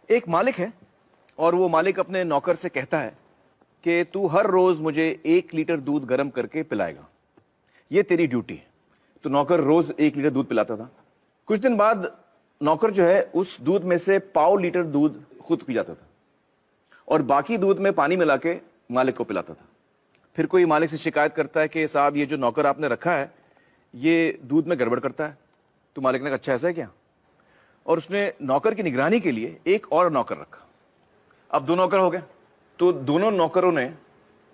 एक मालिक है और वो मालिक अपने नौकर से कहता है कि तू हर रोज मुझे 1 लीटर दूध गर्म करके पिलाएगा, ये तेरी ड्यूटी है। तो नौकर रोज 1 लीटर दूध पिलाता था। कुछ दिन बाद नौकर जो है उस दूध में से 1/4 लीटर दूध खुद पी जाता था और बाकी दूध में पानी मिला के मालिक को पिलाता था। फिर कोई मालिक से शिकायत करता है कि साहब ये जो नौकर आपने रखा है ये दूध में गड़बड़ करता है। तो मालिक ने कहा अच्छा ऐसा है क्या, और उसने नौकर की निगरानी के लिए एक और नौकर रखा। अब 2 नौकर हो गए, तो दोनों नौकरों ने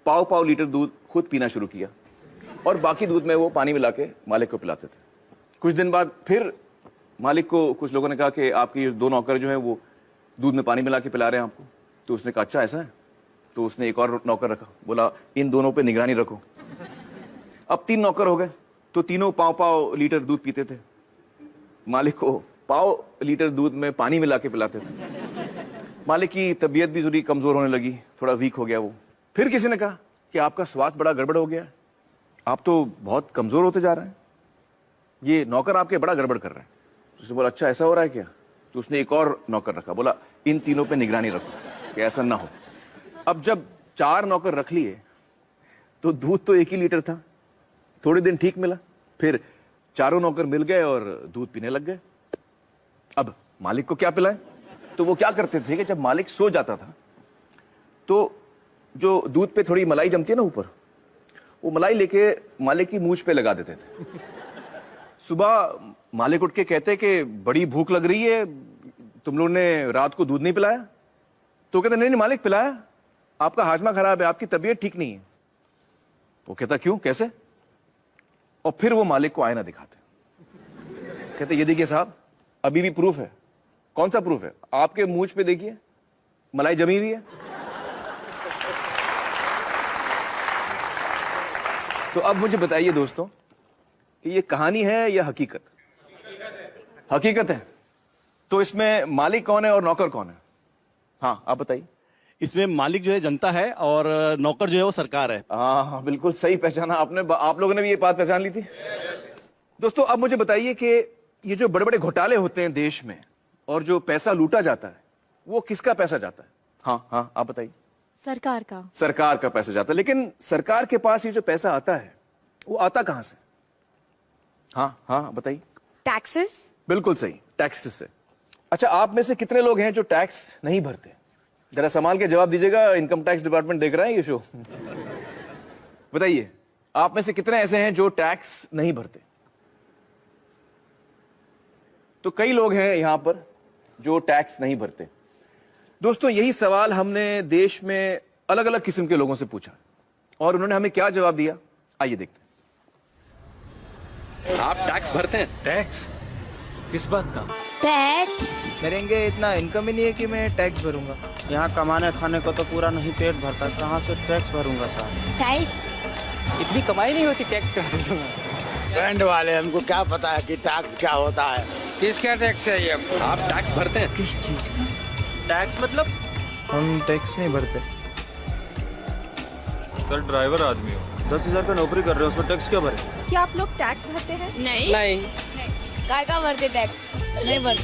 1/4 लीटर दूध खुद पीना शुरू किया और बाकी दूध में वो पानी मिला के मालिक को पिलाते थे। कुछ दिन बाद फिर मालिक को कुछ लोगों ने कहा कि आपके ये 2 नौकर जो हैं वो दूध में पानी मिला के पिला रहे हैं आपको। तो उसने कहा अच्छा ऐसा है। तो उसने एक और नौकर रखा, बोला इन दोनों पे निगरानी रखो। अब 3 नौकर हो गए, तो तीनों 1/4 लीटर दूध पीते थे, मालिक को 1/4 लीटर दूध में पानी मिला के पिलाते थे। मालिक की तबीयत भी थोड़ी कमजोर होने लगी, थोड़ा वीक हो गया वो। फिर किसी ने कहा कि आपका स्वास्थ्य बड़ा गड़बड़ हो गया, आप तो बहुत कमजोर होते जा रहे हैं, ये नौकर आपके बड़ा गड़बड़ कर रहे हैं। उसने बोला अच्छा ऐसा हो रहा है क्या। तो उसने एक और नौकर रखा, बोला इन तीनों पे निगरानी रखो कि ऐसा ना हो। अब जब 4 नौकर रख लिए तो दूध तो 1 ही लीटर था। थोड़े दिन ठीक मिला, फिर चारों नौकर मिल गए और दूध पीने लग गए। अब मालिक को क्या पिलाएं। तो वो क्या करते थे कि जब मालिक सो जाता था तो जो दूध पे थोड़ी मलाई जमती है ना ऊपर, वो मलाई लेके मालिक की मूंछ पे लगा देते थे। सुबह मालिक उठ के कहते कि बड़ी भूख लग रही है, तुम लोगों ने रात को दूध नहीं पिलाया। तो कहते नहीं नहीं मालिक पिलाया, आपका हाजमा खराब है, आपकी तबीयत ठीक नहीं है। वो कहता क्यों कैसे। और फिर वो मालिक को आईना दिखाते, कहते ये देखिए साहब अभी भी प्रूफ है। कौन सा प्रूफ है। आपके मूंछ पे देखिए मलाई जमी हुई है। तो अब मुझे बताइए दोस्तों कि ये कहानी है या हकीकत। हकीकत है। तो इसमें मालिक कौन है और नौकर कौन है। हाँ आप बताइए। इसमें मालिक जो है जनता है और नौकर जो है वो सरकार है। हाँ बिल्कुल सही पहचाना आपने। आप लोगों ने भी ये बात पहचान ली थी। दोस्तों अब मुझे बताइए कि ये जो बड़े बड़े घोटाले होते हैं देश में और जो पैसा लूटा जाता है वो किसका पैसा जाता है। हाँ हाँ आप बताइए। सरकार का। सरकार का पैसा जाता है। लेकिन सरकार के पास ये जो पैसा आता है वो आता कहां से। हाँ हाँ बताइए। टैक्सेस। बिल्कुल सही, टैक्सेस से। अच्छा आप में से कितने लोग हैं जो टैक्स नहीं भरते। जरा संभाल के जवाब दीजिएगा, इनकम टैक्स डिपार्टमेंट देख रहा है ये शो। बताइए आप में से कितने ऐसे हैं जो टैक्स नहीं भरते। तो कई लोग हैं यहां पर जो टैक्स नहीं भरते। दोस्तों यही सवाल हमने देश में अलग अलग किस्म के लोगों से पूछा और उन्होंने हमें क्या जवाब दिया, आइए देखते हैं। आप टैक्स भरते हैं। टैक्स किस बात का। टैक्स मेरेंगे इतना इनकम ही नहीं है कि मैं टैक्स भरूंगा। यहाँ कमाने खाने को तो पूरा नहीं पेट भरता, कहाँ से टैक्स भरूंगा साहब। टैक्स इतनी कमाई नहीं होती टैक्स कहाँ से दूंगा। बैंड वाले हमको क्या पता है कि टैक्स क्या होता है। किसका टैक्स चाहिए आपको। आप टैक्स भरते हैं। किस चीज का टैक्स मतलब हम टैक्स नहीं भरते। सर ड्राइवर आदमी हो, 10,000 का नौकरी कर रहे हो, उसमें टैक्स क्या भरे। क्या आप लोग टैक्स भरते हैं। नहीं नहीं काय का भरते टैक्स नहीं भरते।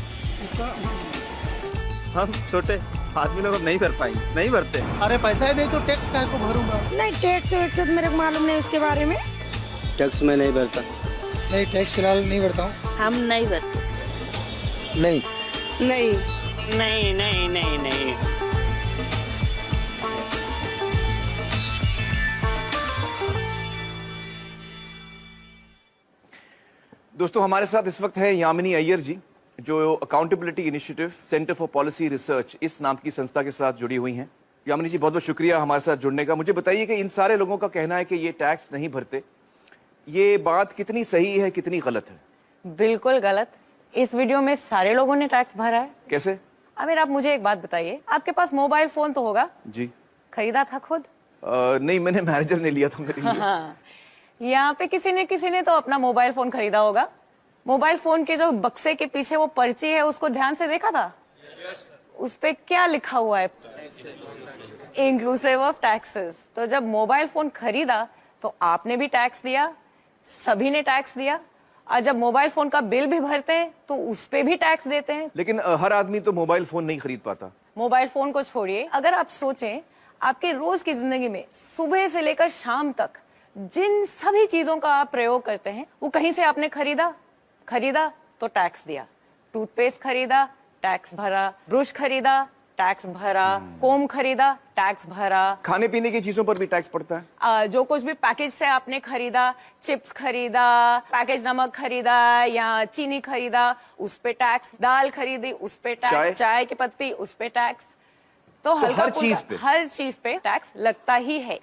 हम छोटे आदमी लोग नहीं भर पाएंगे, नहीं भरते। अरे पैसा ही नहीं तो टैक्स काहे को भरूंगा। नहीं टैक्स वैक्स मेरे को मालूम नहीं उसके बारे में। टैक्स में नहीं भरता। नहीं टैक्स फिलहाल नहीं भरता हूँ। हम नहीं भरते। नहीं नहीं नहीं नहीं नहीं नहीं। दोस्तों हमारे साथ इस वक्त है यामिनी अय्यर जी, जो accountability initiative centre for policy research इस नाम की संस्था के साथ जुड़ी हुई हैं। यामिनी जी बहुत बहुत शुक्रिया हमारे साथ जुड़ने का। मुझे बताइए कि इन सारे लोगों का कहना है कि ये टैक्स नहीं भरते, ये बात कितनी सही है कितनी गलत है। बिल्कुल गलत। इस वीडियो में सारे लोगों ने टैक्स भरा है। कैसे। आमिर आप मुझे एक बात बताइए, आपके पास मोबाइल फोन तो होगा। जी खरीदा था खुद। नहीं मैंने मैनेजर ने लिया था मेरे लिए। हाँ। यहाँ पे किसी ने तो अपना मोबाइल फोन खरीदा होगा। मोबाइल फोन के जो बक्से के पीछे वो पर्ची है उसको ध्यान से देखा था। उस पे क्या लिखा हुआ है, इंक्लूसिव ऑफ टैक्सेस। तो जब मोबाइल फोन खरीदा तो आपने भी टैक्स दिया, सभी ने टैक्स दिया। और जब मोबाइल फोन का बिल भी भरते हैं तो उस पे भी टैक्स देते हैं। लेकिन हर आदमी तो मोबाइल फोन नहीं खरीद पाता। मोबाइल फोन को छोड़िए, अगर आप सोचें आपके रोज की जिंदगी में सुबह से लेकर शाम तक जिन सभी चीजों का आप प्रयोग करते हैं वो कहीं से आपने खरीदा तो टैक्स दिया, टूथपेस्ट खरीदा टैक्स भरा, ब्रश खरीदा टैक्स भरा, कोम खरीदा टैक्स भरा, खाने पीने की चीजों पर भी टैक्स पड़ता है। जो कुछ भी पैकेज से आपने खरीदा, चिप्स खरीदा, पैकेज नमक खरीदा या चीनी खरीदा, उस पे टैक्स, दाल खरीदी उस पे टैक्स, चाय की पत्ती उस पे टैक्स। तो हर चीज पे टैक्स लगता ही है।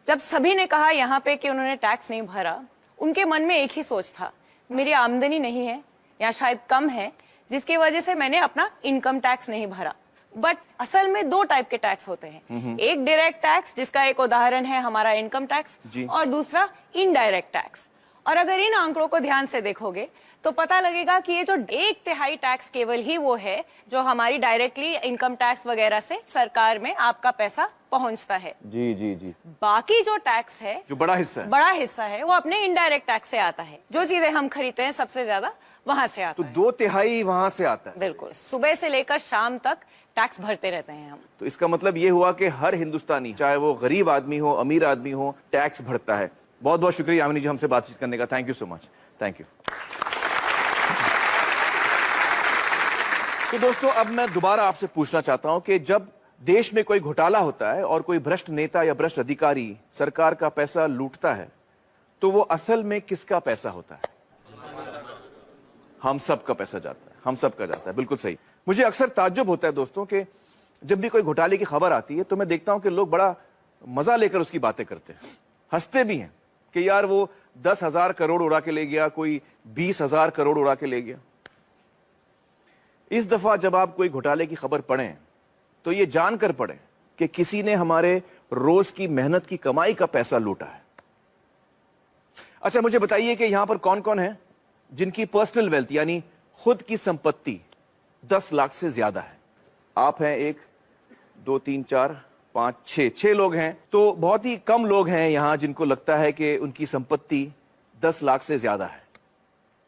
जब सभी ने कहा यहाँ पे कि उन्होंने टैक्स नहीं भरा, उनके मन में एक ही सोच था, मेरी आमदनी नहीं है या शायद कम है, जिसकी वजह से मैंने अपना इनकम टैक्स नहीं भरा। बट असल में दो टाइप के टैक्स होते हैं, एक डायरेक्ट टैक्स जिसका एक उदाहरण है हमारा इनकम टैक्स, और दूसरा इनडायरेक्ट टैक्स। और अगर इन आंकड़ों को ध्यान से देखोगे तो पता लगेगा कि ये जो 1/3 टैक्स केवल ही वो है जो हमारी डायरेक्टली इनकम टैक्स वगैरह से सरकार में आपका पैसा पहुंचता है। जी जी जी। बाकी जो टैक्स है, जो बड़ा हिस्सा है वो अपने इनडायरेक्ट टैक्स से आता है। जो चीजें हम खरीदते हैं सबसे ज्यादा वहां से आता तो है। 2/3 वहां से आता है। बिल्कुल, सुबह से लेकर शाम तक टैक्स भरते रहते हैं हम। तो इसका मतलब ये हुआ कि हर हिंदुस्तानी, चाहे वो गरीब आदमी हो अमीर आदमी हो, टैक्स भरता है। बहुत बहुत शुक्रिया यामिनी जी हमसे बातचीत करने का। Thank you so much. Thank you. तो दोस्तों अब मैं दोबारा आपसे पूछना चाहता हूं कि जब देश में कोई घोटाला होता है और कोई भ्रष्ट नेता या भ्रष्ट अधिकारी सरकार का पैसा लूटता है तो वो असल में किसका पैसा होता है? हम सब का पैसा जाता है, हम सब का जाता है। बिल्कुल सही। मुझे अक्सर ताज्जुब होता है दोस्तों कि जब भी कोई घोटाले की खबर आती है तो मैं देखता हूं कि लोग बड़ा मजा लेकर उसकी बातें करते हैं, हंसते भी हैं कि यार वो 10,000 करोड़ उड़ा के ले गया, कोई 20,000 करोड़ उड़ा के ले गया। इस दफा जब आप कोई घोटाले की खबर पढ़ें तो ये जानकर पढ़ें कि किसी ने हमारे रोज की मेहनत की कमाई का पैसा लूटा है। अच्छा मुझे बताइए कि यहां पर कौन कौन है जिनकी पर्सनल वेल्थ यानी खुद की संपत्ति 10 लाख से ज्यादा है? आप हैं 1 2 3 4 5 6 लोग हैं। तो बहुत ही कम लोग हैं यहां जिनको लगता है कि उनकी संपत्ति 10 लाख से ज्यादा है।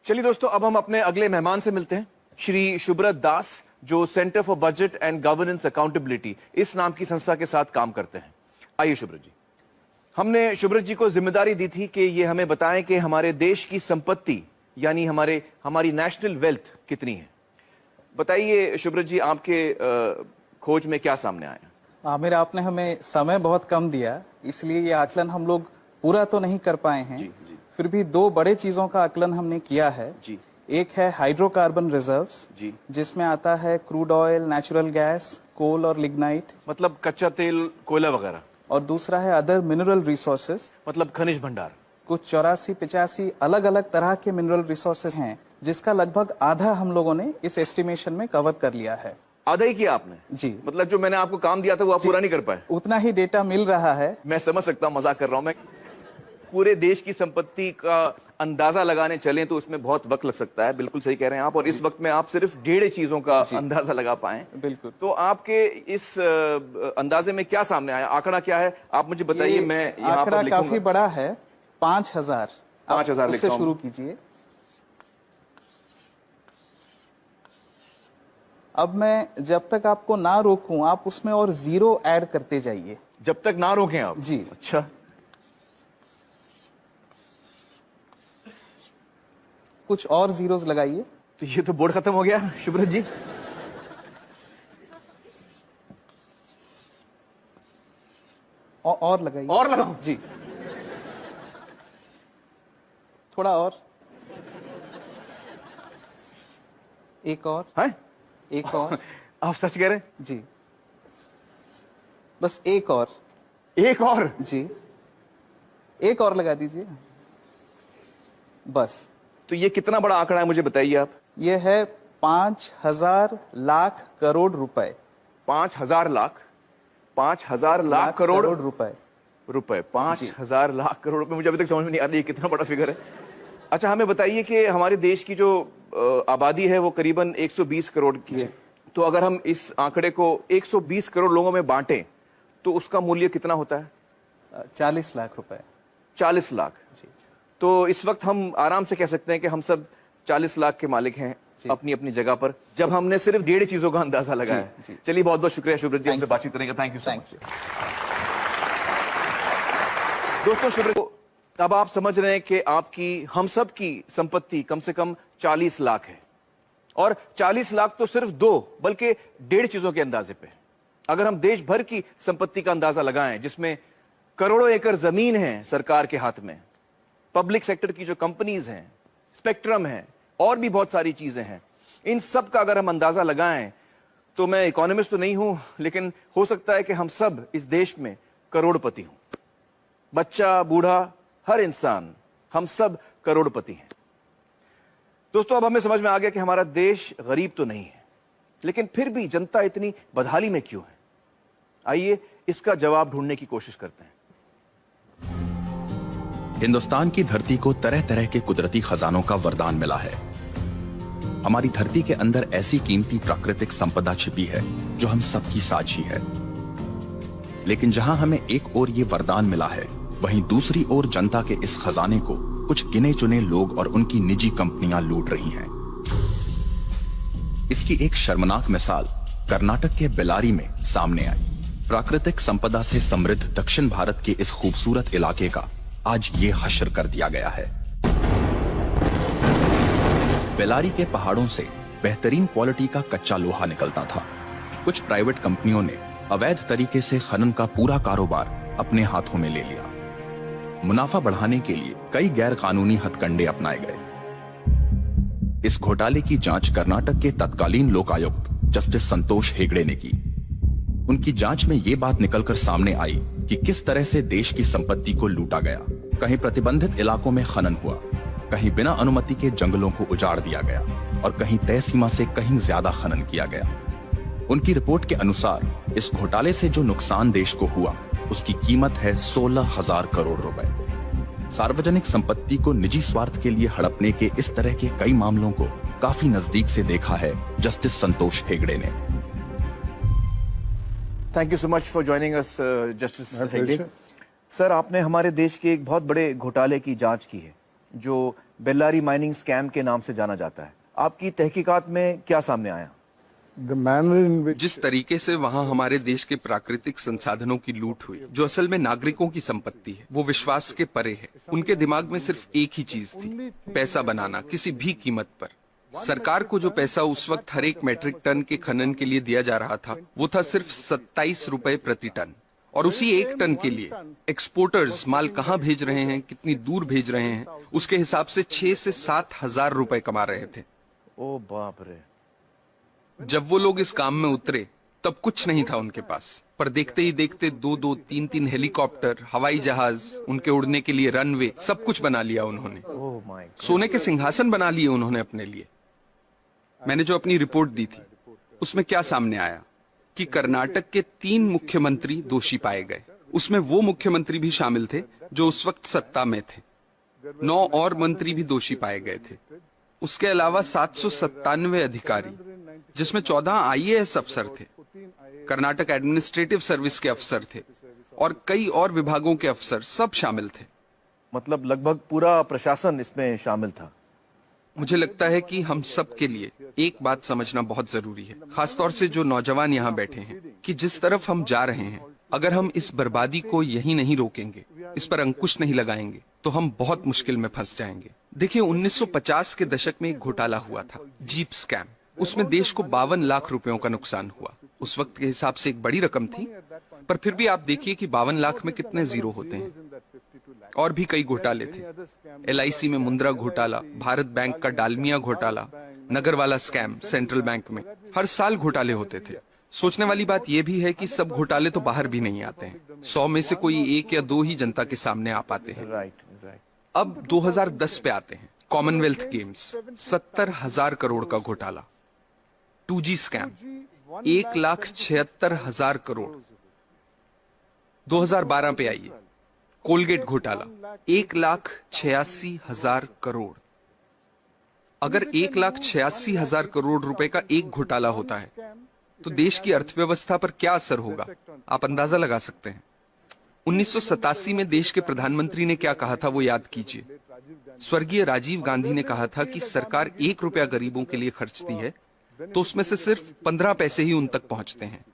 चलिए दोस्तों अब हम अपने अगले मेहमान से मिलते हैं, श्री शुभ्रत दास, जो centre for budget and governance accountability इस नाम की संस्था के साथ काम करते हैं। आइए शुभ्रत जी। हमने शुभ्रत जी को जिम्मेदारी दी थी कि ये हमें बताएं कि हमारे देश की संपत्ति यानी हमारी नेशनल वेल्थ कितनी है। बताइए शुभ्रत जी, आपके खोज में क्या सामने आया? आमिर, आपने हमें समय बहुत कम दिया, इसलिए ये आकलन हम लोग पूरा तो नहीं कर पाए हैं। जी। फिर भी 2 बड़े चीजों का आकलन हमने किया है। जी। एक है हाइड्रोकार्बन रिजर्व्स, जी, जिसमें आता है क्रूड ऑयल, नेचुरल गैस, कोल और लिग्नाइट, मतलब कच्चा तेल, कोयला वगैरह। और दूसरा है अदर मिनरल रिसोर्सेज, मतलब खनिज भंडार। कुछ 84-85 अलग अलग तरह के मिनरल रिसोर्सेज हैं, जिसका लगभग आधा हम लोगों ने इस एस्टिमेशन में कवर कर लिया है। आधा ही किया आपने? जी। मतलब जो मैंने आपको काम दिया था वो आप पूरा नहीं कर पाए? उतना ही डेटा मिल रहा है। मैं समझ सकता हूं, मजाक कर रहा हूं मैं। पूरे देश की संपत्ति का अंदाजा लगाने चलें तो उसमें बहुत वक्त लग सकता है। बिल्कुल सही कह रहे हैं आप। और इस वक्त में आप सिर्फ 1.5 चीजों का अंदाजा लगा पाए। बिल्कुल। तो आपके इस अंदाजे में क्या सामने आया? आंकड़ा क्या है आप मुझे बताइए। मैं यहाँ पर आंकड़ा लिखूंगा। काफी बड़ा है, 5,000। 5,000 उससे लिखता हूं। शुरू कीजिए। अब मैं जब तक आपको ना रोकूं आप उसमें और 0 ऐड करते जाइए। जब तक ना रोकें आप? जी। अच्छा, कुछ और जीरोस लगाइए। तो ये तो बोर्ड खत्म हो गया शुभ्रत जी। और लगाइए। और लगाओ जी, थोड़ा और, एक और है? एक और। आप सच कह रहे हैं? जी, बस एक और। एक और? जी, एक और लगा दीजिए बस। तो ये कितना बड़ा आंकड़ा है मुझे बताइए आप। ये है 5,000 लाख करोड़ रुपए। 5,000 लाख? 5,000 लाख करोड़ रुपए? 5,000 लाख करोड़ रुपए। मुझे अभी तक समझ में नहीं आ रही कितना बड़ा फिगर है। अच्छा हमें बताइए कि हमारे देश की जो आबादी है वो करीबन 120 करोड़ की है। तो अगर हम इस आंकड़े को 120 करोड़ लोगों में बांटें तो उसका मूल्य कितना होता है? 40 लाख रुपए। 40 लाख। जी। तो इस वक्त हम आराम से कह सकते हैं कि हम सब 40 लाख के मालिक हैं अपनी अपनी जगह पर, जब हमने सिर्फ 1.5 चीजों का अंदाजा लगाया है। चलिए, बहुत बहुत शुक्रिया शुभ्रत जी हमसे बातचीत करने का। Thank you so much. दोस्तों, शुभ्रत, अब आप समझ रहे हैं कि आपकी, हम सब की संपत्ति कम से कम 40 लाख है, और 40 लाख तो सिर्फ 2 बल्कि 1.5 चीजों के अंदाजे पे। अगर हम देश भर की संपत्ति का अंदाजा लगाएं, जिसमें करोड़ों एकड़ जमीन है सरकार के हाथ में, पब्लिक सेक्टर की जो कंपनीज हैं, स्पेक्ट्रम है, और भी बहुत सारी चीजें हैं, इन सब का अगर हम अंदाजा लगाएं, तो मैं इकोनॉमिस्ट तो नहीं हूं, लेकिन हो सकता है कि हम सब इस देश में करोड़पति हों। बच्चा, बूढ़ा, हर इंसान, हम सब करोड़पति हैं। दोस्तों, अब हमें समझ में आ गया कि हमारा देश गरीब तो नहीं है, लेकिन फिर भी जनता इतनी बदहाली में क्यों है? आइए इसका जवाब ढूंढने की कोशिश करते हैं। हिंदुस्तान की धरती को तरह तरह के कुदरती खजानों का वरदान मिला है। हमारी धरती के अंदर ऐसी कीमती प्राकृतिक संपदा छिपी है जो हम सबकी साझी है। लेकिन जहां हमें एक ओर ये वरदान मिला है, वहीं दूसरी ओर जनता के इस खजाने को कुछ गिने चुने लोग और उनकी निजी कंपनियां लूट रही हैं। इसकी एक शर्मनाक मिसाल कर्नाटक के बेलारी में सामने आई। प्राकृतिक संपदा से समृद्ध दक्षिण भारत के इस खूबसूरत इलाके का आज ये हश्र कर दिया गया है। बेलारी के पहाड़ों से बेहतरीन क्वालिटी का कच्चा लोहा निकलता था। कुछ प्राइवेट कंपनियों ने अवैध तरीके से खनन का पूरा कारोबार अपने हाथों में ले लिया। मुनाफा बढ़ाने के लिए कई गैर कानूनी हथकंडे अपनाए गए। इस घोटाले की जांच कर्नाटक के तत्कालीन लोकायुक्त जस्टिस संतोष हेगड़े ने की। उनकी जांच में ये बात निकलकर सामने आई कि किस तरह से देश की संपत्ति को लूटा गया। कहीं प्रतिबंधित इलाकों में खनन हुआ, कहीं बिना अनुमति के जंगलों को उजाड़ दिया गया, और कहीं तय सीमा से कहीं ज्यादा खनन किया गया। उनकी रिपोर्ट के अनुसार इस घोटाले से जो नुकसान देश को हुआ, उसकी कीमत है 16,000 करोड़ रुपए। सार्वजनिक संपत्ति को निजी स्वार्थ के लिए हड़पने के इस तरह के कई मामलों को काफी नजदीक से देखा है जस्टिस संतोष हेगड़े ने। Thank you so much for joining us justice Hegde. Sir, आपने हमारे देश के एक बहुत बड़े घोटाले की जांच की है, जो बेल्लारी माइनिंग स्कैम के नाम से जाना जाता है। आपकी तहकीकात में क्या सामने आया? जिस तरीके से वहाँ हमारे देश के प्राकृतिक संसाधनों की लूट हुई, जो असल में नागरिकों की संपत्ति है, वो विश्वास के परे है। उनके दिमाग में सिर्फ एक ही चीज थी, पैसा बनाना किसी भी कीमत पर। सरकार को जो पैसा उस वक्त हर एक मैट्रिक टन के खनन के लिए दिया जा रहा था, वो था सिर्फ 27 रुपए प्रति टन। और उसी 1 टन के लिए एक्सपोर्टर्स माल कहाँ भेज रहे हैं, कितनी दूर भेज रहे हैं, उसके हिसाब से 6 से 7 हजार रुपए कमा रहे थे। ओ बाप रे। जब वो लोग इस काम में उतरे, तब कुछ नहीं था उनके पास, पर देखते ही देखते 2-2, 3-3 हेलीकॉप्टर, हवाई जहाज, उनके उड़ने के लिए रनवे, सब कुछ बना लिया उन्होंने। सोने के सिंहासन बना लिए उन्होंने अपने लिए। मैंने जो अपनी रिपोर्ट दी थी, उसमें क्या सामने आया कि कर्नाटक के 3 मुख्यमंत्री दोषी पाए गए। उसमें वो मुख्यमंत्री भी शामिल थे जो उस वक्त सत्ता में थे। 9 और मंत्री भी दोषी पाए गए थे। उसके अलावा 797 अधिकारी, जिसमें 14 IAS अफसर थे, कर्नाटक एडमिनिस्ट्रेटिव सर्विस के अफसर थे, और कई और विभागों के अफसर, सब शामिल थे। मतलब लगभग पूरा प्रशासन इसमें शामिल था। मुझे लगता है कि हम सब के लिए एक बात समझना बहुत जरूरी है, खासतौर से जो नौजवान यहाँ बैठे हैं, कि जिस तरफ हम जा रहे हैं, अगर हम इस बर्बादी को यही नहीं रोकेंगे, इस पर अंकुश नहीं लगाएंगे, तो हम बहुत मुश्किल में फंस जाएंगे। देखिए, 1950 के दशक में एक घोटाला हुआ था, जीप स्कैम। उसमें देश को 52 लाख रुपयों का नुकसान हुआ। उस वक्त के हिसाब से एक बड़ी रकम थी, पर फिर भी आप देखिए कि 52 लाख में कितने जीरो होते हैं। और भी कई घोटाले थे, LIC में मुंद्रा घोटाला, भारत बैंक का डालमिया घोटाला, नगर वाला स्कैम सेंट्रल बैंक में। हर साल घोटाले होते थे। सोचने वाली बात यह भी है कि सब घोटाले तो बाहर भी नहीं आते हैं। 100 में से कोई 1 या 2 ही जनता के सामने आ पाते हैं। अब 2010 पे आते हैं। कॉमनवेल्थ गेम्स, 70,000 करोड़ का घोटाला। 2G scam, 1,76,000 crore. 2012 पे आइए, कोलगेट घोटाला, 1,86,000 करोड़। अगर 1,86,000 करोड़ रुपए का एक घोटाला होता है, तो देश की अर्थव्यवस्था पर क्या असर होगा, आप अंदाजा लगा सकते हैं। 1987 में देश के प्रधानमंत्री ने क्या कहा था, वो याद कीजिए। स्वर्गीय राजीव गांधी ने कहा था कि सरकार 1 रुपया गरीबों के लिए खर्चती है तो उसमें से सिर्फ 15 पैसे ही उन तक पहुंचते हैं।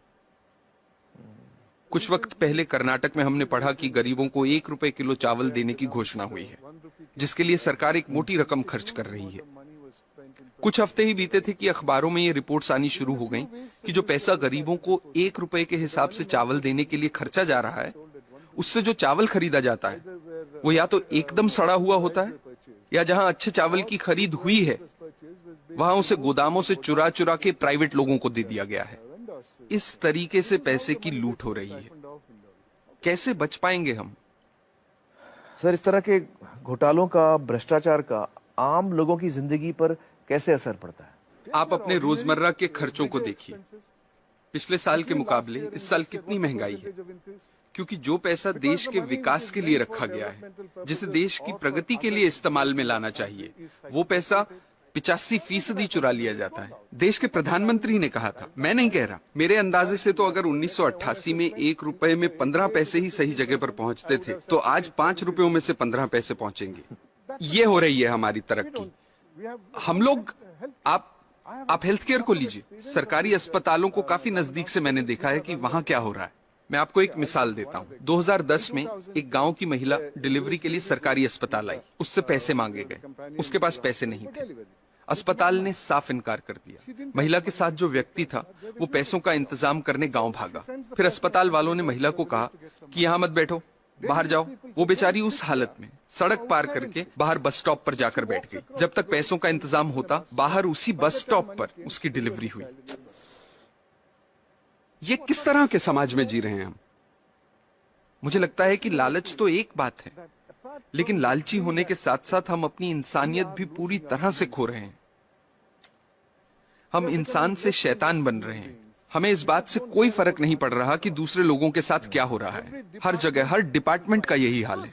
कुछ वक्त पहले कर्नाटक में हमने पढ़ा कि गरीबों को 1 रुपए किलो चावल देने की घोषणा हुई है, जिसके लिए सरकार एक मोटी रकम खर्च कर रही है। कुछ हफ्ते ही बीते थे कि अखबारों में ये रिपोर्ट्स आनी शुरू हो गईं कि जो पैसा गरीबों को 1 रुपए के हिसाब से चावल देने के लिए खर्चा जा रहा है, उससे जो चावल खरीदा जाता है वो या तो एकदम सड़ा हुआ होता है, या जहां अच्छे चावल की खरीद हुई है वहां उसे गोदामों से चुरा चुरा के प्राइवेट लोगों को दे दिया गया है। इस तरीके से पैसे की लूट हो रही है। कैसे बच पाएंगे हम? सर, इस तरह के घोटालों का, भ्रष्टाचार का आम लोगों की जिंदगी पर कैसे असर पड़ता है? आप अपने रोजमर्रा के खर्चों को देखिए। पिछले साल के मुकाबले इस साल कितनी महंगाई है, क्योंकि जो पैसा देश के विकास के लिए रखा गया है, जिसे देश की प्रगति के लिए इस्तेमाल में लाना चाहिए, वो पैसा 85% चुरा लिया जाता है। देश के प्रधानमंत्री ने कहा था, मैं नहीं कह रहा, मेरे अंदाजे से तो अगर 1988 में 1 रुपए में 15 पैसे ही सही जगह पर पहुंचते थे तो आज 5 रुपयों में से 15 पैसे पहुंचेंगे। ये हो रही है हमारी तरक्की। हम लोग, आप हेल्थ केयर को लीजिए, सरकारी अस्पतालों को काफी नजदीक से मैंने देखा है कि वहां क्या हो रहा है। मैं आपको एक मिसाल देता हूँ। 2010 में एक गांव की महिला डिलीवरी के लिए सरकारी अस्पताल आई, उससे पैसे मांगे गए, उसके पास पैसे नहीं थे। अस्पताल ने साफ इनकार कर दिया। महिला के साथ जो व्यक्ति था वो पैसों का इंतजाम करने गांव भागा। फिर अस्पताल वालों ने महिला को कहा कि यहाँ मत बैठो, बाहर जाओ। वो बेचारी उस हालत में सड़क पार करके बाहर बस स्टॉप पर जाकर बैठ गई। जब तक पैसों का इंतजाम होता, बाहर उसी बस स्टॉप पर उसकी डिलीवरी हुई। ये किस तरह के समाज में जी रहे हैं हम? मुझे लगता है कि लालच तो एक बात है, लेकिन लालची होने के साथ साथ हम अपनी इंसानियत भी पूरी तरह से खो रहे हैं। हम इंसान से शैतान बन रहे हैं। हमें इस बात से कोई फर्क नहीं पड़ रहा कि दूसरे लोगों के साथ क्या हो रहा है। हर जगह, हर डिपार्टमेंट का यही हाल है।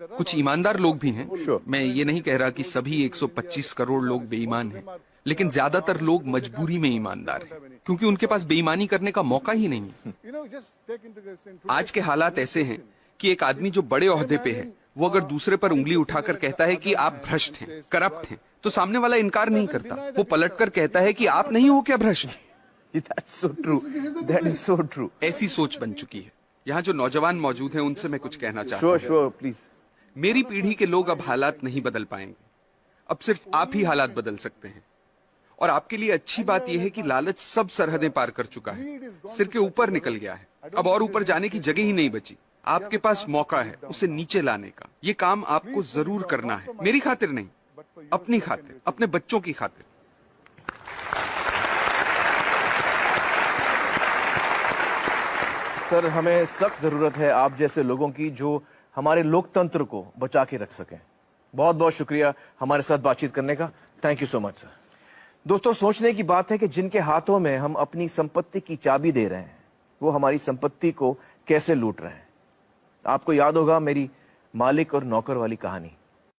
कुछ ईमानदार लोग भी हैं। मैं ये नहीं कह रहा कि सभी 125 करोड़ लोग बेईमान हैं, लेकिन ज्यादातर लोग मजबूरी में ईमानदार हैं, क्योंकि उनके पास बेईमानी करने का मौका ही नहीं है। आज के हालात ऐसे हैं कि एक आदमी जो बड़े ओहदे पे है, वो अगर दूसरे पर उंगली उठाकर कहता है कि आप भ्रष्ट हैं, करप्ट हैं, तो सामने वाला इनकार नहीं करता। वो पलटकर कहता है कि आप नहीं हो क्या भ्रष्ट? That's so true. That is so true. ऐसी सोच बन चुकी है। यहाँ जो नौजवान मौजूद हैं उनसे मैं कुछ कहना चाहता हूँ। Sure, please. मेरी पीढ़ी के लोग अब हालात नहीं बदल पाएंगे। अब सिर्फ आप ही हालात बदल सकते हैं। और आपके लिए अच्छी बात यह है कि लालच सब सरहदें पार कर चुका है, सिर के ऊपर निकल गया है। अब और ऊपर जाने की जगह ही नहीं बची। आपके पास मौका है उसे नीचे लाने का। ये काम आपको जरूर करना है, मेरी खातिर नहीं, अपनी खातिर, अपने बच्चों की खातिर। सर, हमें सख्त जरूरत है आप जैसे लोगों की जो हमारे लोकतंत्र को बचा के रख सकें। बहुत बहुत शुक्रिया हमारे साथ बातचीत करने का। Thank you so much sir. दोस्तों, सोचने की बात है कि जिनके हाथों में हम अपनी संपत्ति की चाबी दे रहे हैं, वो हमारी संपत्ति को कैसे लूट रहे हैं। आपको याद होगा मेरी मालिक और नौकर वाली कहानी।